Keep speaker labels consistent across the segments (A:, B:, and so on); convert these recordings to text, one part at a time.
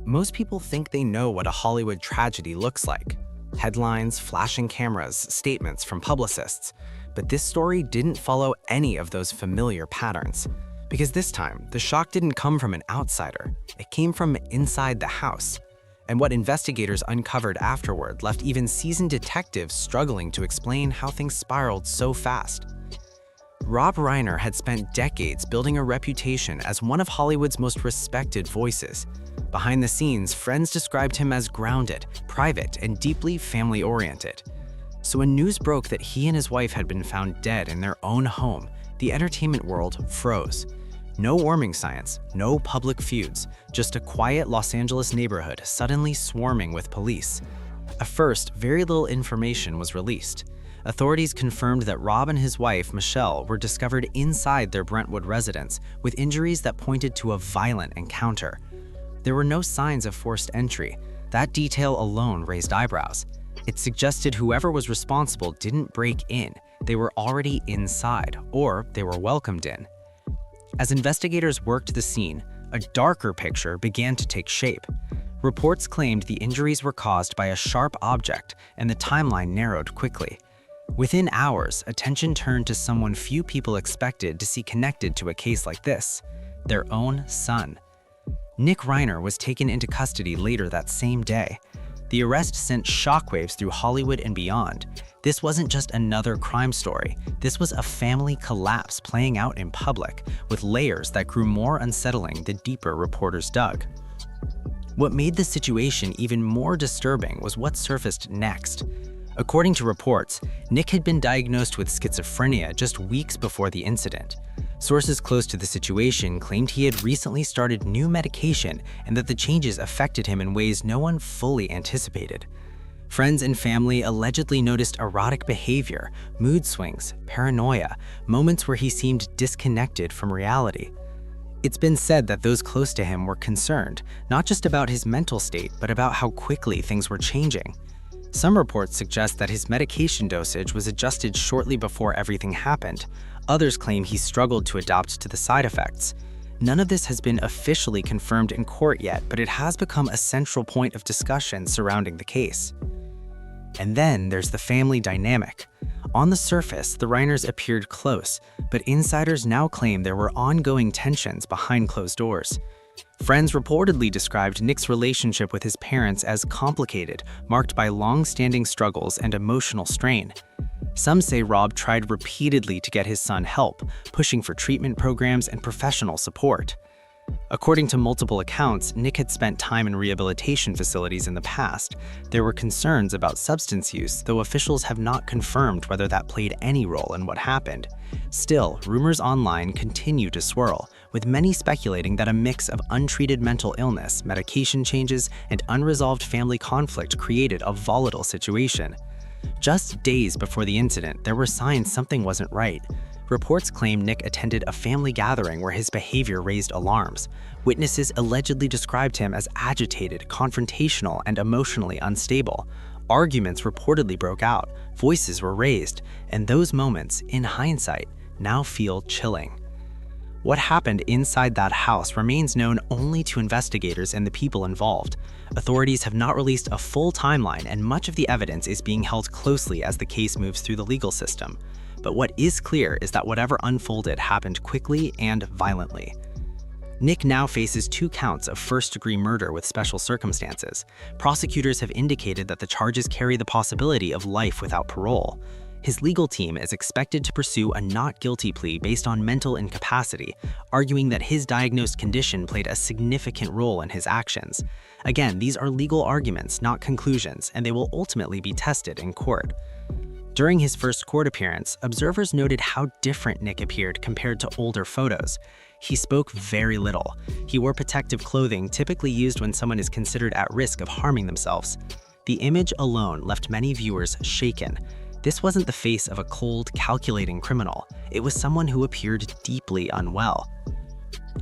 A: Most people think they know what a Hollywood tragedy looks like. Headlines, flashing cameras, statements from publicists. But this story didn't follow any of those familiar patterns. Because this time, the shock didn't come from an outsider. It came from inside the house. And what investigators uncovered afterward left even seasoned detectives struggling to explain how things spiraled so fast. Rob Reiner had spent decades building a reputation as one of Hollywood's most respected voices. Behind the scenes, friends described him as grounded, private, and deeply family-oriented. So when news broke that he and his wife had been found dead in their own home, the entertainment world froze. No warming signs, no public feuds, just a quiet Los Angeles neighborhood suddenly swarming with police. At first, very little information was released. Authorities confirmed that Rob and his wife, Michelle, were discovered inside their Brentwood residence with injuries that pointed to a violent encounter. There were no signs of forced entry. That detail alone raised eyebrows. It suggested whoever was responsible didn't break in. They were already inside, or they were welcomed in. As investigators worked the scene, a darker picture began to take shape. Reports claimed the injuries were caused by a sharp object, and the timeline narrowed quickly. Within hours, attention turned to someone few people expected to see connected to a case like this: their own son. Nick Reiner was taken into custody later that same day. The arrest sent shockwaves through Hollywood and beyond. This wasn't just another crime story. This was a family collapse playing out in public, with layers that grew more unsettling the deeper reporters dug. What made the situation even more disturbing was what surfaced next. According to reports, Nick had been diagnosed with schizophrenia just weeks before the incident. Sources close to the situation claimed he had recently started new medication and that the changes affected him in ways no one fully anticipated. Friends and family allegedly noticed erratic behavior, mood swings, paranoia, moments where he seemed disconnected from reality. It's been said that those close to him were concerned, not just about his mental state, but about how quickly things were changing. Some reports suggest that his medication dosage was adjusted shortly before everything happened. Others claim he struggled to adapt to the side effects. None of this has been officially confirmed in court yet, but it has become a central point of discussion surrounding the case. And then there's the family dynamic. On the surface, the Reiners appeared close, but insiders now claim there were ongoing tensions behind closed doors. Friends reportedly described Nick's relationship with his parents as complicated, marked by long-standing struggles and emotional strain. Some say Rob tried repeatedly to get his son help, pushing for treatment programs and professional support. According to multiple accounts, Nick had spent time in rehabilitation facilities in the past. There were concerns about substance use, though officials have not confirmed whether that played any role in what happened. Still, rumors online continue to swirl, with many speculating that a mix of untreated mental illness, medication changes, and unresolved family conflict created a volatile situation. Just days before the incident, there were signs something wasn't right. Reports claim Nick attended a family gathering where his behavior raised alarms. Witnesses allegedly described him as agitated, confrontational, and emotionally unstable. Arguments reportedly broke out, voices were raised, and those moments, in hindsight, now feel chilling. What happened inside that house remains known only to investigators and the people involved. Authorities have not released a full timeline, and much of the evidence is being held closely as the case moves through the legal system. But what is clear is that whatever unfolded happened quickly and violently. Nick now faces 2 counts of first-degree murder with special circumstances. Prosecutors have indicated that the charges carry the possibility of life without parole. His legal team is expected to pursue a not guilty plea based on mental incapacity, arguing that his diagnosed condition played a significant role in his actions. Again, these are legal arguments, not conclusions, and they will ultimately be tested in court. During his first court appearance, observers noted how different Nick appeared compared to older photos. He spoke very little. He wore protective clothing typically used when someone is considered at risk of harming themselves. The image alone left many viewers shaken. This wasn't the face of a cold, calculating criminal. It was someone who appeared deeply unwell.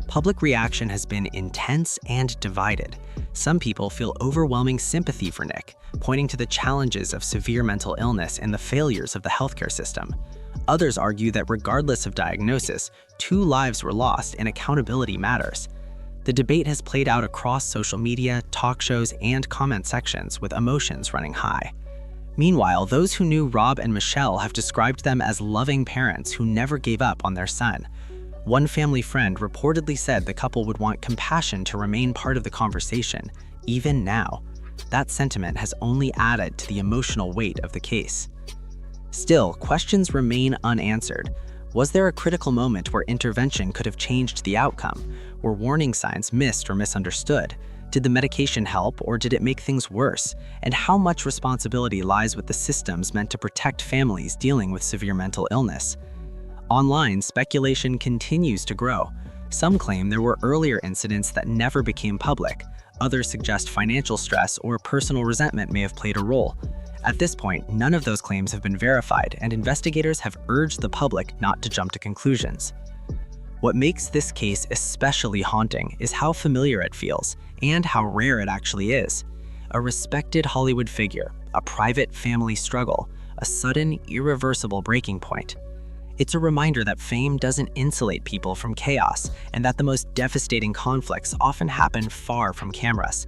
A: Public reaction has been intense and divided. Some people feel overwhelming sympathy for Nick, pointing to the challenges of severe mental illness and the failures of the healthcare system. Others argue that regardless of diagnosis, 2 lives were lost and accountability matters. The debate has played out across social media, talk shows, and comment sections, with emotions running high. Meanwhile, those who knew Rob and Michelle have described them as loving parents who never gave up on their son. One family friend reportedly said the couple would want compassion to remain part of the conversation, even now. That sentiment has only added to the emotional weight of the case. Still, questions remain unanswered. Was there a critical moment where intervention could have changed the outcome? Were warning signs missed or misunderstood? Did the medication help, or did it make things worse? And how much responsibility lies with the systems meant to protect families dealing with severe mental illness? Online, speculation continues to grow. Some claim there were earlier incidents that never became public. Others suggest financial stress or personal resentment may have played a role. At this point, none of those claims have been verified, and investigators have urged the public not to jump to conclusions. What makes this case especially haunting is how familiar it feels, and how rare it actually is. A respected Hollywood figure, a private family struggle, a sudden, irreversible breaking point. It's a reminder that fame doesn't insulate people from chaos, and that the most devastating conflicts often happen far from cameras.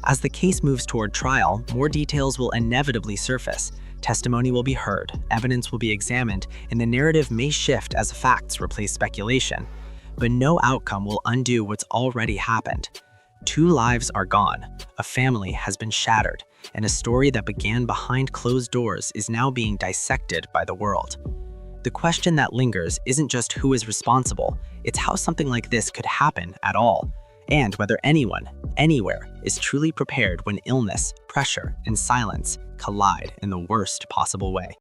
A: As the case moves toward trial, more details will inevitably surface. Testimony will be heard, evidence will be examined, and the narrative may shift as facts replace speculation. But no outcome will undo what's already happened. 2 lives are gone, a family has been shattered, and a story that began behind closed doors is now being dissected by the world. The question that lingers isn't just who is responsible, it's how something like this could happen at all, and whether anyone, anywhere, is truly prepared when illness, pressure, and silence collide in the worst possible way.